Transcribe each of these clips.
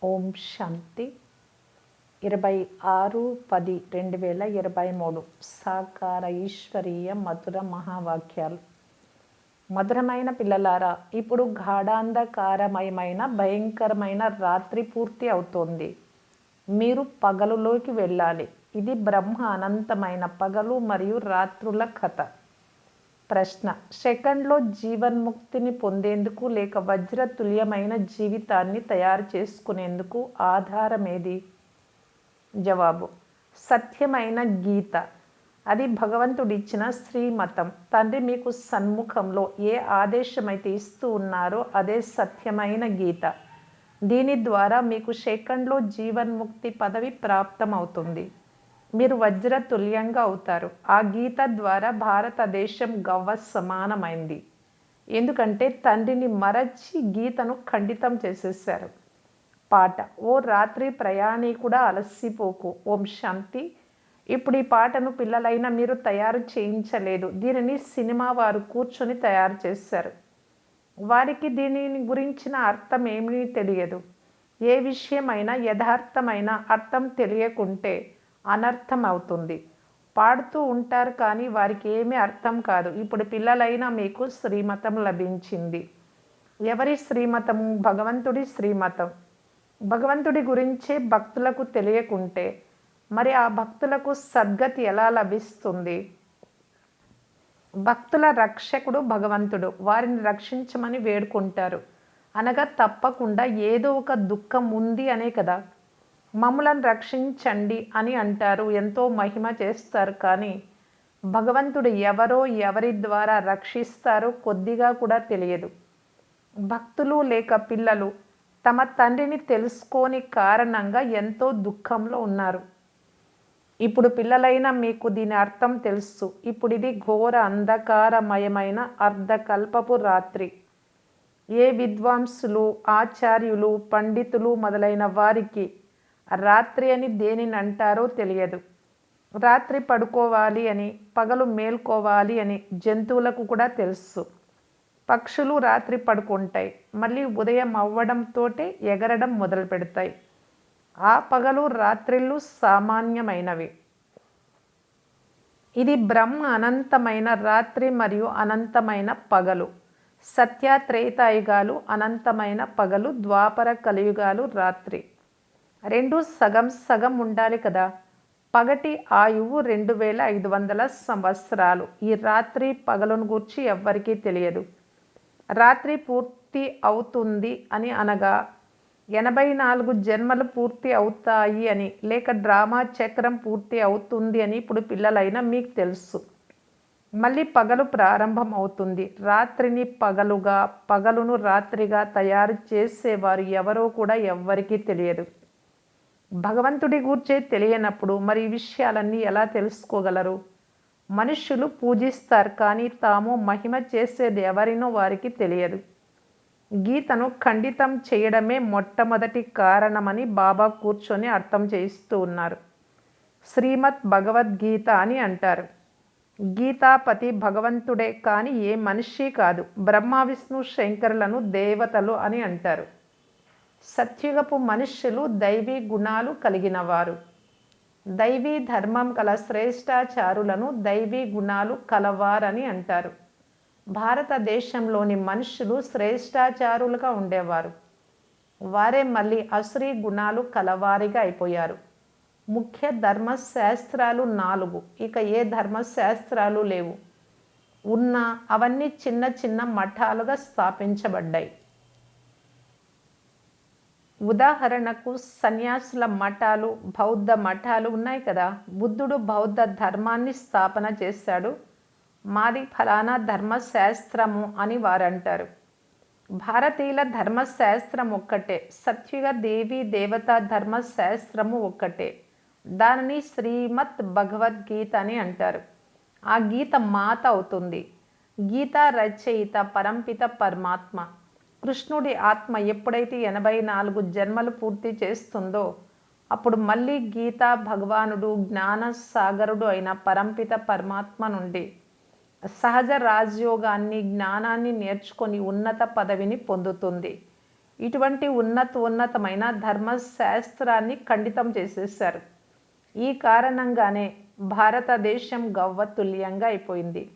ఓం శాంతి 26/10/2023 సాకార ఈశ్వరీయ మధుర మహావాక్యాలు. మధురమైన పిల్లలారా, ఇప్పుడు గాఢాంధకారమయమైన భయంకరమైన రాత్రి పూర్తి అవుతోంది. మీరు పగలులోకి వెళ్ళాలి. ఇది బ్రహ్మ అనంతమైన పగలు మరియు రాత్రుల కథ. ప్రశ్న: సెకండ్లో జీవన్ముక్తిని పొందేందుకు లేక వజ్రతుల్యమైన జీవితాన్ని తయారు చేసుకునేందుకు ఆధారమేది? జవాబు: సత్యమైన గీత. అది భగవంతుడిచ్చిన శ్రీమతం. తండ్రి మీకు సన్ముఖంలో ఏ ఆదేశమైతే ఇస్తూ ఉన్నారో అదే సత్యమైన గీత. దీని ద్వారా మీకు సెకండ్లో జీవన్ముక్తి పదవి ప్రాప్తమవుతుంది. మీరు వజ్రతుల్యంగా అవుతారు. ఆ గీత ద్వారా భారతదేశం గవ్వ సమానమైంది. ఎందుకంటే తండ్రిని మరచి గీతను ఖండితం చేసేశారు. పాట: ఓ రాత్రి ప్రయాణికుడా అలసిపోకు. ఓం శాంతి. ఇప్పుడు ఈ పాటను పిల్లలైన మీరు తయారు చేయించలేదు. దీనిని సినిమా వారు కూర్చొని తయారు చేశారు. వారికి దీని గురించిన అర్థం ఏమీ తెలియదు. ఏ విషయమైనా యథార్థమైన అర్థం తెలియకుంటే అనర్థం అవుతుంది. పాడుతూ ఉంటారు కానీ వారికి ఏమీ అర్థం కాదు. ఇప్పుడు పిల్లలైన మీకు శ్రీమతం లభించింది. ఎవరి శ్రీమతము? భగవంతుడి శ్రీమతం. భగవంతుడి గురించే భక్తులకు తెలియకుంటే మరి ఆ భక్తులకు సద్గతి ఎలా లభిస్తుంది? భక్తుల రక్షకుడు భగవంతుడు. వారిని రక్షించమని వేడుకుంటారు. అనగా తప్పకుండా ఏదో ఒక దుఃఖం ఉంది అనే కదా. మమ్ములను రక్షించండి అని అంటారు, ఎంతో మహిమ చేస్తారు. కానీ భగవంతుడు ఎవరో ఎవరి ద్వారా రక్షిస్తారో కొద్దిగా కూడా తెలియదు. భక్తులు లేక పిల్లలు తమ తండ్రిని తెలుసుకోని కారణంగా ఎంతో దుఃఖంలో ఉన్నారు. ఇప్పుడు పిల్లలైన మీకు దీని అర్థం తెలుసు. ఇప్పుడు ఇది ఘోర అంధకారమయమైన అర్ధకల్పపు రాత్రి. ఏ విద్వాంసులు, ఆచార్యులు, పండితులు మొదలైన వారికి రాత్రి అని దేనిని అంటారో తెలియదు. రాత్రి పడుకోవాలి అని, పగలు మేల్కోవాలి అని జంతువులకు కూడా తెలుసు. పక్షులు రాత్రి పడుకుంటాయి, మళ్ళీ ఉదయం అవ్వడంతోటే ఎగరడం మొదలు పెడతాయి. ఆ పగలు రాత్రిళ్ళు సామాన్యమైనవి. ఇది బ్రహ్మ అనంతమైన రాత్రి మరియు అనంతమైన పగలు. సత్యత్రేతాయుగాలు అనంతమైన పగలు, ద్వాపర కలియుగాలు రాత్రి. రెండు సగం సగం ఉండాలి కదా. పగటి ఆయువు 2500 సంవత్సరాలు. ఈ రాత్రి పగలును గూర్చి ఎవ్వరికీ తెలియదు. రాత్రి పూర్తి అవుతుంది అని అనగా 84 జన్మలు పూర్తి అవుతాయి అని, లేక డ్రామా చక్రం పూర్తి అవుతుంది అని ఇప్పుడు పిల్లలైన మీకు తెలుసు. మళ్ళీ పగలు ప్రారంభం అవుతుంది. రాత్రిని పగలుగా, పగలును రాత్రిగా తయారు చేసేవారు ఎవరో కూడా ఎవ్వరికీ తెలియదు. భగవంతుడి గూర్చే తెలియనప్పుడు మరి ఈ విషయాలన్నీ ఎలా తెలుసుకోగలరు? మనుష్యులు పూజిస్తారు కానీ తాము మహిమ చేసేది ఎవరినో వారికి తెలియదు. గీతను ఖండితం చేయడమే మొట్టమొదటి కారణమని బాబా కూర్చొని అర్థం చేయిస్తూ ఉన్నారు. శ్రీమద్ భగవద్గీత అని అంటారు. గీతాపతి భగవంతుడే కానీ ఏ మనిషి కాదు. బ్రహ్మ, విష్ణు, శంకరులను దేవతలు అని అంటారు. సత్యుగపు మనుష్యులు దైవీ గుణాలు కలిగినవారు. దైవీ ధర్మం కల శ్రేష్టాచారులను దైవీ గుణాలు కలవారని అంటారు. భారతదేశంలోని మనుష్యులు శ్రేష్టాచారులుగా ఉండేవారు. వారే మళ్ళీ అసురీ గుణాలు కలవారిగా అయిపోయారు. ముఖ్య ధర్మశాస్త్రాలు 4. ఇక ఏ ధర్మశాస్త్రాలు లేవు. ఉన్నా అవన్నీ చిన్న చిన్న మఠాలుగా స్థాపించబడ్డాయి. ఉదాహరణకు సన్యాసుల మఠాలు, బౌద్ధ మఠాలు ఉన్నాయి కదా. బుద్ధుడు బౌద్ధ ధర్మాన్ని స్థాపన చేశాడు. మాది ఫలానా ధర్మశాస్త్రము అని వారంటారు. భారతీయుల ధర్మశాస్త్రం ఒక్కటే. సత్యుగ దేవీ దేవతా ధర్మశాస్త్రము ఒక్కటే. దానిని శ్రీమద్ భగవద్గీత అని అంటారు. ఆ గీత మాత అవుతుంది. గీత రచయిత పరంపిత పరమాత్మ. కృష్ణుడి ఆత్మ ఎప్పుడైతే 84 జన్మలు పూర్తి చేస్తుందో అప్పుడు మళ్ళీ గీతా భగవానుడు జ్ఞాన సాగరుడు అయిన పరంపిత పరమాత్మ నుండి సహజ రాజయోగాన్ని, జ్ఞానాన్ని నేర్చుకొని ఉన్నత పదవిని పొందుతుంది. ఇటువంటి ఉన్నతమైన ధర్మశాస్త్రాన్ని ఖండితం చేసేసారు. ఈ కారణంగానే భారతదేశం గవ్వతుల్యంగా అయిపోయింది.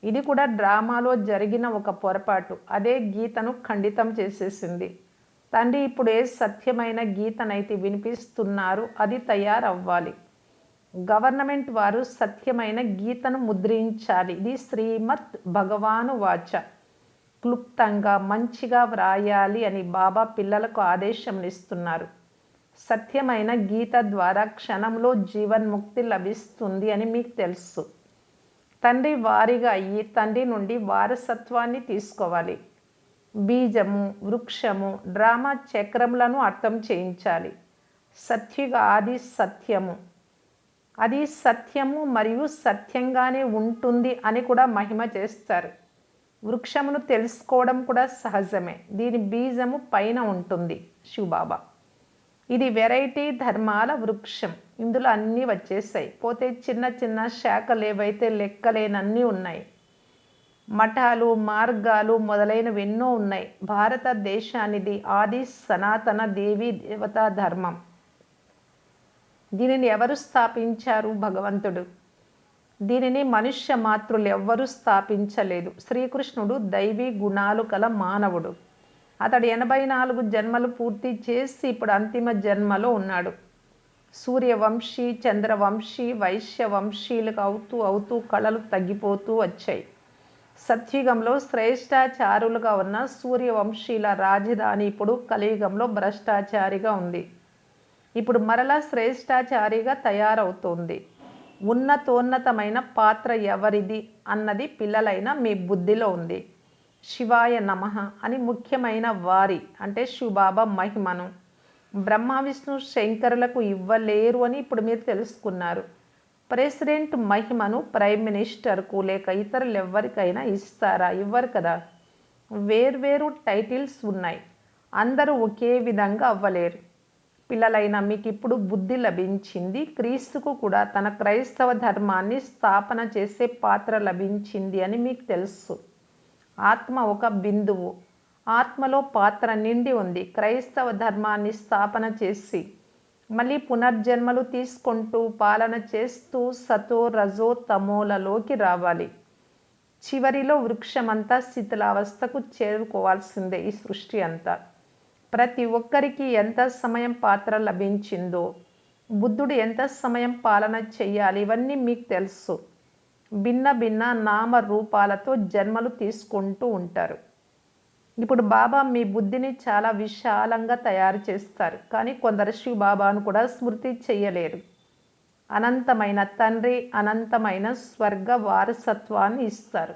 ఇది కూడా డ్రామాలో జరిగిన ఒక పొరపాటు. అదే గీతను ఖండితం చేసేసింది. తండ్రి ఇప్పుడు ఏ సత్యమైన గీతనైతే వినిపిస్తున్నారు అది తయారవ్వాలి. గవర్నమెంట్ వారు సత్యమైన గీతను ముద్రించాలి. ఇది శ్రీమద్ భగవాను వాచ. క్లుప్తంగా మంచిగా వ్రాయాలి అని బాబా పిల్లలకు ఆదేశంనిస్తున్నారు. సత్యమైన గీత ద్వారా క్షణంలో జీవన్ముక్తి లభిస్తుంది అని మీకు తెలుసు. తండ్రి వారిగా అయ్యి తండ్రి నుండి వారసత్వాన్ని తీసుకోవాలి. బీజము, వృక్షము, డ్రామా చక్రములను అర్థం చేయించాలి. సత్యుగా ఆది సత్యము, అది సత్యము మరియు సత్యంగానే ఉంటుంది అని కూడా మహిమ చేస్తారు. వృక్షమును తెలుసుకోవడం కూడా సహజమే. దీని బీజము పైన ఉంటుంది శివబాబా. ఇది వెరైటీ ధర్మాల వృక్షం. ఇందులో అన్నీ వచ్చేసాయి. పోతే చిన్న చిన్న శాఖలు ఏవైతే లెక్కలేనన్నీ ఉన్నాయి. మఠాలు, మార్గాలు మొదలైనవి ఎన్నో ఉన్నాయి. భారతదేశానిది ఆది సనాతన దేవీ దేవతా ధర్మం. దీనిని ఎవరు స్థాపించారు? భగవంతుడు. దీనిని మనుష్య మాతృలు ఎవ్వరూ స్థాపించలేదు. శ్రీకృష్ణుడు దైవీ గుణాలు కల మానవుడు. అతడు 84 జన్మలు పూర్తి చేసి ఇప్పుడు అంతిమ జన్మలో ఉన్నాడు. సూర్యవంశీ, చంద్రవంశీ, వైశ్యవంశీలకు అవుతూ కళలు తగ్గిపోతూ వచ్చాయి. సత్యుగంలో శ్రేష్టాచారులుగా ఉన్న సూర్యవంశీల రాజధాని ఇప్పుడు కలియుగంలో భ్రష్టాచారిగా ఉంది. ఇప్పుడు మరలా శ్రేష్టాచారిగా తయారవుతోంది. ఉన్నతోన్నతమైన పాత్ర ఎవరిది అన్నది పిల్లలైన మీ బుద్ధిలో ఉంది. శివాయ నమః అని ముఖ్యమైన వారి అంటే శివబాబా మహిమను బ్రహ్మ విష్ణు శంకరులకు ఇవ్వలేరు అని ఇప్పుడు మీరు తెలుసుకున్నారు. ప్రెసిడెంట్ మహిమను ప్రైమ్ మినిస్టర్కు లేక ఇతరులు ఎవరికైనా ఇస్తారా? ఇవ్వరు కదా. వేర్వేరు టైటిల్స్ ఉన్నాయి. అందరూ ఒకే విధంగా అవ్వలేరు. పిల్లలైన మీకు ఇప్పుడు బుద్ధి లభించింది. క్రీస్తుకు కూడా తన క్రైస్తవ ధర్మాన్ని స్థాపన చేసే పాత్ర లభించింది అని మీకు తెలుసు. ఆత్మ ఒక బిందువు. ఆత్మలో పాత్ర నిండి ఉంది. క్రైస్తవ ధర్మాన్ని స్థాపన చేసి మళ్ళీ పునర్జన్మలు తీసుకుంటూ పాలన చేస్తూ సతో రజో తమోలలోకి రావాలి. చివరిలో వృక్షమంతా శిథిలావస్థకు చేరుకోవాల్సిందే. ఈ సృష్టి అంతా ప్రతి ఒక్కరికి ఎంత సమయం పాత్ర లభించిందో, బుద్ధుడు ఎంత సమయం పాలన చెయ్యాలి, ఇవన్నీ మీకు తెలుసు. భిన్న భిన్న నామ రూపాలతో జన్మలు తీసుకుంటూ ఉంటారు. ఇప్పుడు బాబా మీ బుద్ధిని చాలా విశాలంగా తయారు చేస్తారు. కానీ కొందరు శివ బాబాను కూడా స్మృతి చెయ్యలేరు. అనంతమైన తండ్రి అనంతమైన స్వర్గ వారసత్వాన్ని ఇస్తారు.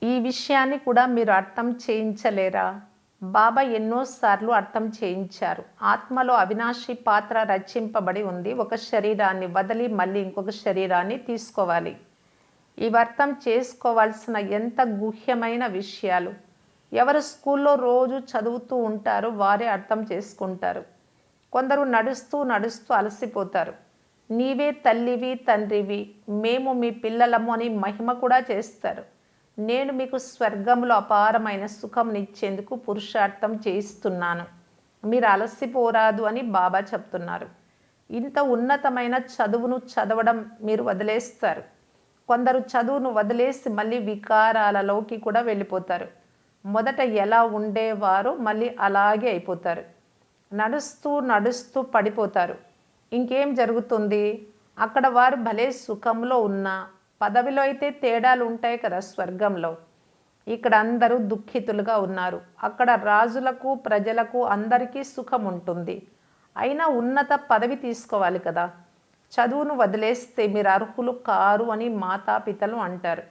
ఈ విషయాన్ని కూడా మీరు అర్థం చేయించలేరా? బాబా ఎన్నోసార్లు అర్థం చేయించారు. ఆత్మలో అవినాశి పాత్ర రచింపబడి ఉంది. ఒక శరీరాన్ని వదిలి మళ్ళీ ఇంకొక శరీరాన్ని తీసుకోవాలి. ఇవి అర్థం చేసుకోవాల్సిన ఎంత గుహ్యమైన విషయాలు. ఎవరు స్కూల్లో రోజు చదువుతూ ఉంటారో వారే అర్థం చేసుకుంటారు. కొందరు నడుస్తూ అలసిపోతారు. నీవే తల్లివి, తండ్రివి, మేము మీ పిల్లలము అని మహిమ కూడా చేస్తారు. నేను మీకు స్వర్గంలో అపారమైన సుఖంనిచ్చేందుకు పురుషార్థం చేయిస్తున్నాను. మీరు అలసిపోరాదు అని బాబా చెప్తున్నారు. ఇంత ఉన్నతమైన చదువును చదవడం మీరు వదిలేస్తారు. కొందరు చదువును వదిలేసి మళ్ళీ వికారాలలోకి కూడా వెళ్ళిపోతారు. మొదట ఎలా ఉండేవారో మళ్ళీ అలాగే అయిపోతారు. నడుస్తూ పడిపోతారు. ఇంకేం జరుగుతుంది? అక్కడ వారు భలే సుఖంలో ఉన్నా, పదవిలో అయితే తేడాలు ఉంటాయి కదా స్వర్గంలో. ఇక్కడ అందరూ దుఃఖితులుగా ఉన్నారు. అక్కడ రాజులకు ప్రజలకు అందరికీ సుఖం ఉంటుంది. అయినా ఉన్నత పదవి తీసుకోవాలి కదా. చదువును వదిలేస్తే మీరు అర్హులు కారు అని మాతాపితలు అంటారు.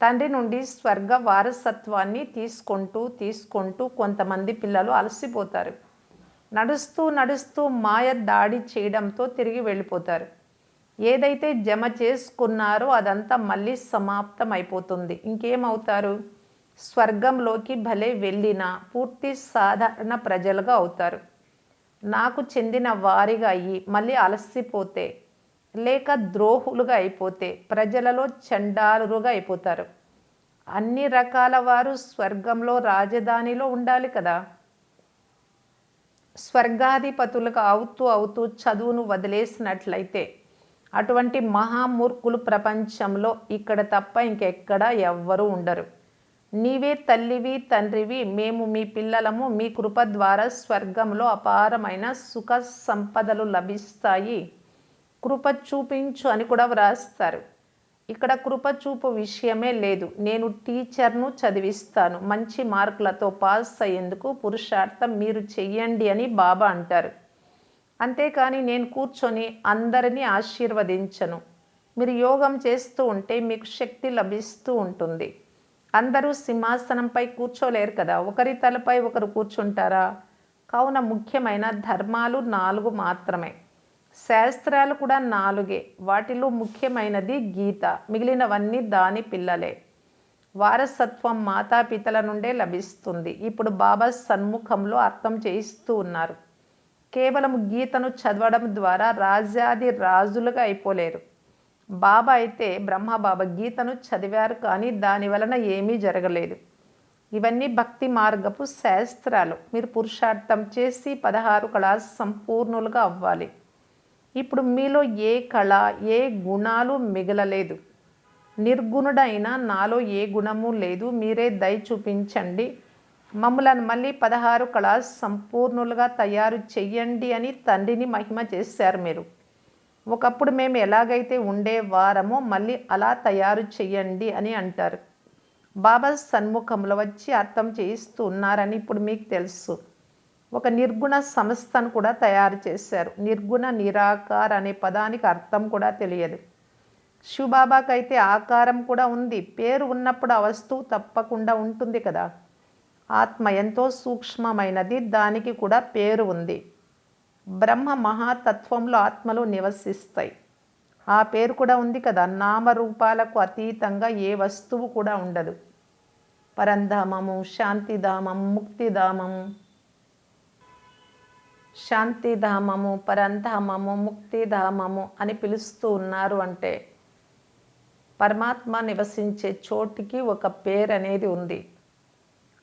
తండ్రి నుండి స్వర్గ వారసత్వాన్ని తీసుకుంటూ కొంతమంది పిల్లలు అలసిపోతారు. నడుస్తూ మాయ దాడి చేయడంతో తిరిగి వెళ్ళిపోతారు. ఏదైతే జమ చేసుకున్నారో అదంతా మళ్ళీ సమాప్తం అయిపోతుంది. ఇంకేమవుతారు? స్వర్గంలోకి భలే వెళ్ళినా పూర్తి సాధారణ ప్రజలుగా అవుతారు. నాకు చెందిన వారిగా అయ్యి మళ్ళీ అలసిపోతే లేక ద్రోహులుగా అయిపోతే ప్రజలలో చండాలుగా అయిపోతారు. అన్ని రకాల వారు స్వర్గంలో రాజధానిలో ఉండాలి కదా. స్వర్గాధిపతులుగా అవుతూ చదువును వదిలేసినట్లయితే అటువంటి మహామూర్ఖులు ప్రపంచంలో ఇక్కడ తప్ప ఇంకెక్కడా ఎవ్వరూ ఉండరు. నీవే తల్లివి తండ్రివి, మేము మీ పిల్లలము, మీ కృప ద్వారా స్వర్గంలో అపారమైన సుఖ సంపదలు లభిస్తాయి, కృప చూపించు అని కూడా వ్రాస్తారు. ఇక్కడ కృప చూపు విషయమే లేదు. నేను టీచర్ను, చదివిస్తాను, మంచి మార్కులతో పాస్ అయ్యేందుకు పురుషార్థం మీరు చెయ్యండి అని బాబా అంటారు. అంతేకాని నేను కూర్చొని అందరినీ ఆశీర్వదించను. మీరు యోగం చేస్తూ ఉంటే మీకు శక్తి లభిస్తూ ఉంటుంది. అందరూ సింహాసనంపై కూర్చోలేరు కదా, ఒకరి తలపై ఒకరు కూర్చుంటారా? కావున ముఖ్యమైన ధర్మాలు 4 మాత్రమే, శాస్త్రాలు కూడా 4. వాటిలో ముఖ్యమైనది గీత, మిగిలినవన్నీ దాని పిల్లలే. వారసత్వం మాతాపితల నుండే లభిస్తుంది. ఇప్పుడు బాబా సన్ముఖంలో అర్థం చేయిస్తూ ఉన్నారు. కేవలం గీతను చదవడం ద్వారా రాజాది రాజులుగా అయిపోలేరు. బాబా అయితే బ్రహ్మబాబా గీతను చదివారు, కానీ దాని వలన ఏమీ జరగలేదు. ఇవన్నీ భక్తి మార్గపు శాస్త్రాలు. మీరు పురుషార్థం చేసి 16 కళా సంపూర్ణులుగా అవ్వాలి. ఇప్పుడు మీలో ఏ కళ, ఏ గుణాలు మిగలలేదు. నిర్గుణుడైన నాలో ఏ గుణము లేదు. మీరే దయ చూపించండి, మమ్ములను మళ్ళీ 16 కళా సంపూర్ణులుగా తయారు చెయ్యండి అని తండ్రిని మహిమ చేశారు మీరు. ఒకప్పుడు మేము ఎలాగైతే ఉండేవారమో మళ్ళీ అలా తయారు చెయ్యండి అని అంటారు. బాబా సన్ముఖంలో వచ్చి అర్థం చేయిస్తూ ఉన్నారని ఇప్పుడు మీకు తెలుసు. ఒక నిర్గుణ సంస్థను కూడా తయారు చేశారు. నిర్గుణ నిరాకార్ అనే పదానికి అర్థం కూడా తెలియదు. శివబాబాకైతే ఆకారం కూడా ఉంది. పేరు ఉన్నప్పుడు ఆ వస్తువు తప్పకుండా ఉంటుంది కదా. ఆత్మ ఎంతో సూక్ష్మమైనది, దానికి కూడా పేరు ఉంది. బ్రహ్మ మహాతత్వంలో ఆత్మలు నివసిస్తాయి, ఆ పేరు కూడా ఉంది కదా. నామరూపాలకు అతీతంగా ఏ వస్తువు కూడా ఉండదు. పరంధామము, శాంతిధామము, ముక్తిధామము, శాంతిధామము, పరంధామము, ముక్తిధామము అని పిలుస్తూ ఉన్నారు అంటే పరమాత్మ నివసించే చోటికి ఒక పేరు అనేది ఉంది.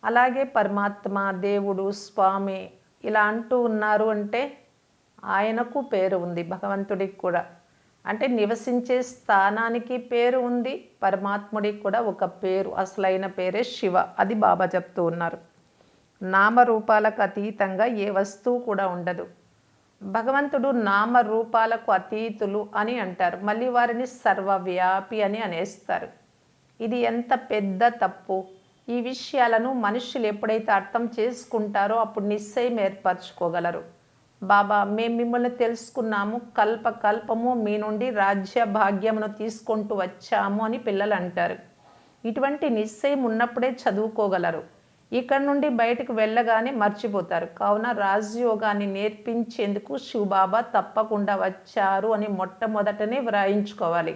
అలాగే పరమాత్మ, దేవుడు, స్వామి ఇలా అంటూ ఉన్నారు అంటే ఆయనకు పేరు ఉంది, భగవంతుడికి కూడా. అంటే నివసించే స్థానానికి పేరు ఉంది, పరమాత్ముడికి కూడా ఒక పేరు, అసలైన పేరే శివ. అది బాబా చెప్తూ ఉన్నారు. నామరూపాలకు అతీతంగా ఏ వస్తువు కూడా ఉండదు. భగవంతుడు నామరూపాలకు అతీతులు అని అంటారు, మళ్ళీ వారిని సర్వవ్యాపి అని అనేస్తారు. ఇది ఎంత పెద్ద తప్పు. ఈ విషయాలను మనుషులు ఎప్పుడైతే అర్థం చేసుకుంటారో అప్పుడు నిశ్చయం ఏర్పరచుకోగలరు. బాబా, మేము మిమ్మల్ని తెలుసుకున్నాము, కల్పకల్పము మీ నుండి రాజ్య భాగ్యమును తీసుకుంటూ వచ్చాము అని పిల్లలు అంటారు. ఇటువంటి నిశ్చయం ఉన్నప్పుడే చదువుకోగలరు. ఇక్కడ నుండి బయటకు వెళ్ళగానే మర్చిపోతారు. కావున రాజయోగాన్ని నేర్పించేందుకు శివబాబా తప్పకుండా వచ్చారు అని మొట్టమొదటనే వ్రాయించుకోవాలి.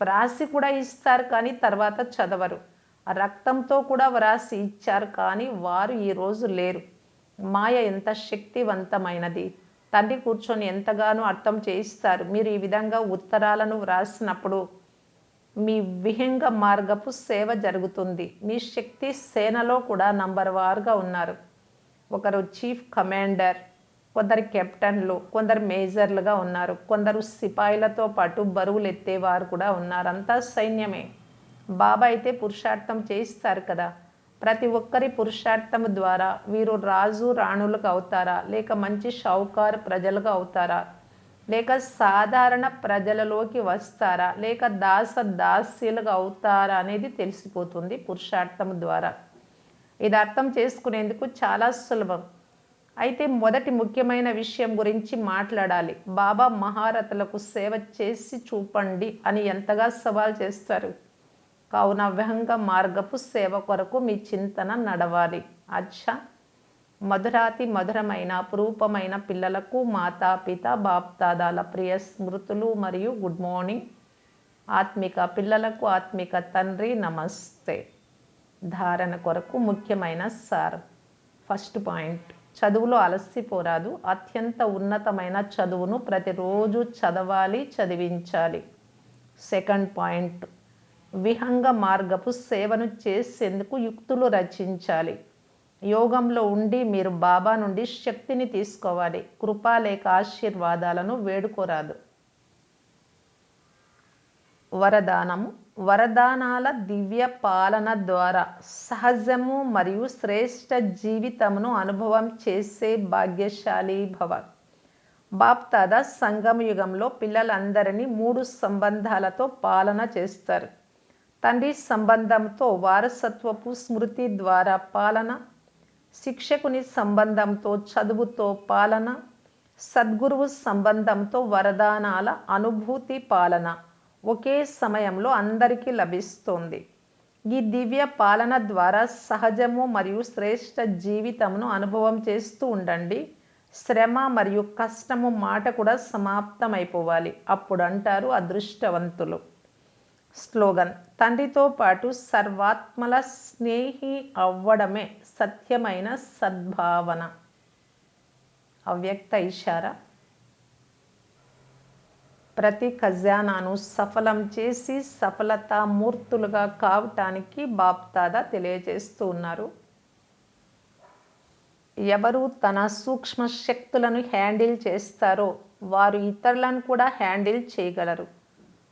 వ్రాసి కూడా ఇస్తారు, కానీ తర్వాత చదవరు. రక్తంతో కూడా వ్రాసి ఇచ్చారు, కానీ వారు ఈరోజు లేరు. మాయ ఎంత శక్తివంతమైనది. తండ్రి కూర్చొని ఎంతగానో అర్థం చేయిస్తారు. మీరు ఈ విధంగా ఉత్తరాలను వ్రాసినప్పుడు మీ విహంగ మార్గపు సేవ జరుగుతుంది. మీ శక్తి సేనలో కూడా నంబర్ వారుగా ఉన్నారు. ఒకరు చీఫ్ కమాండర్, కొందరు కెప్టెన్లు, కొందరు మేజర్లుగా ఉన్నారు, కొందరు సిపాయిలతో పాటు బరువులు ఎత్తేవారు కూడా ఉన్నారు. అంతా సైన్యమే. బాబా అయితే పురుషార్థం చేయిస్తారు కదా. ప్రతి ఒక్కరి పురుషార్థం ద్వారా వీరు రాజు రాణులుగా అవుతారా, లేక మంచి షావుకారు ప్రజలుగా అవుతారా, లేక సాధారణ ప్రజలలోకి వస్తారా, లేక దాస దాస్యులుగా అవుతారా అనేది తెలిసిపోతుంది పురుషార్థం ద్వారా. ఇది అర్థం చేసుకునేందుకు చాలా సులభం. అయితే మొదటి ముఖ్యమైన విషయం గురించి మాట్లాడాలి. బాబా మహారథులకు సేవ చేసి చూపండి అని ఎంతగా సవాల్ చేస్తారు. కావున విహంగ మార్గపు సేవ కొరకు మీ చింతన నడవాలి. అచ్చా, మధురాతి మధురమైన అపురూపమైన పిల్లలకు మాతాపిత బాప్దాదాల ప్రియ స్మృతులు మరియు గుడ్ మార్నింగ్. ఆత్మిక పిల్లలకు ఆత్మిక తండ్రి నమస్తే. ధారణ కొరకు ముఖ్యమైన సార్. ఫస్ట్ పాయింట్, చదువులో అలసిపోరాదు. అత్యంత ఉన్నతమైన చదువును ప్రతిరోజు చదవాలి, చదివించాలి. సెకండ్ పాయింట్, విహంగ మార్గపు సేవను చేసేందుకు యుక్తులు రచించాలి. యోగంలో ఉండి మీరు బాబా నుండి శక్తిని తీసుకోవాలి. కృప లేక ఆశీర్వాదాలను వేడుకోరాదు. వరదానము. వరదానాల దివ్య పాలన ద్వారా సహజము మరియు శ్రేష్ఠ జీవితమును అనుభవం చేసే భాగ్యశాలి భవ. బాప్దాదా సంగమ యుగంలో పిల్లలందరినీ 3 సంబంధాలతో పాలన చేస్తారు. తండ్రి సంబంధంతో వారసత్వపు స్మృతి ద్వారా పాలన, శిక్షకుని సంబంధంతో చదువుతో పాలన, సద్గురువు సంబంధంతో వరదానాల అనుభూతి పాలన ఒకే సమయంలో అందరికీ లభిస్తోంది. ఈ దివ్య పాలన ద్వారా సహజము మరియు శ్రేష్ఠ జీవితమును అనుభవం చేస్తూ ఉండండి. శ్రమ మరియు కష్టము మాట కూడా సమాప్తమైపోవాలి. అప్పుడు అంటారు అదృష్టవంతులు. స్లోగన్. తండ్రితో పాటు సర్వాత్మల స్నేహి అవ్వడమే సత్యమైన సద్భావన. అవ్యక్త ఇషారా. ప్రతి ఖజానాను సఫలం చేసి సఫలతామూర్తులుగా కావటానికి బాప్దాదా తెలియజేస్తూ ఉన్నారు. ఎవరు తన సూక్ష్మ శక్తులను హ్యాండిల్ చేస్తారో వారు ఇతరులను కూడా హ్యాండిల్ చేయగలరు.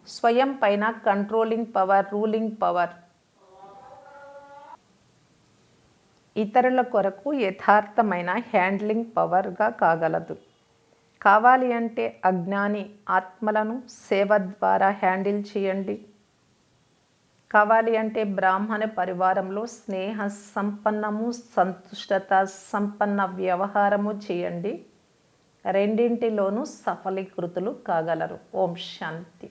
స్వయం పైన కంట్రోలింగ్ పవర్, రూలింగ్ పవర్ ఇతరుల కొరకు యథార్థమైన హ్యాండ్లింగ్ పవర్గా కాగలదు. కావాలి అంటే అజ్ఞాని ఆత్మలను సేవ ద్వారా హ్యాండిల్ చేయండి. కావాలి అంటే బ్రాహ్మణ పరివారంలో స్నేహ సంపన్నము, సంతుష్టత సంపన్న వ్యవహారము చేయండి. రెండింటిలోనూ సఫలీకృతులు కాగలరు. ఓం శాంతి.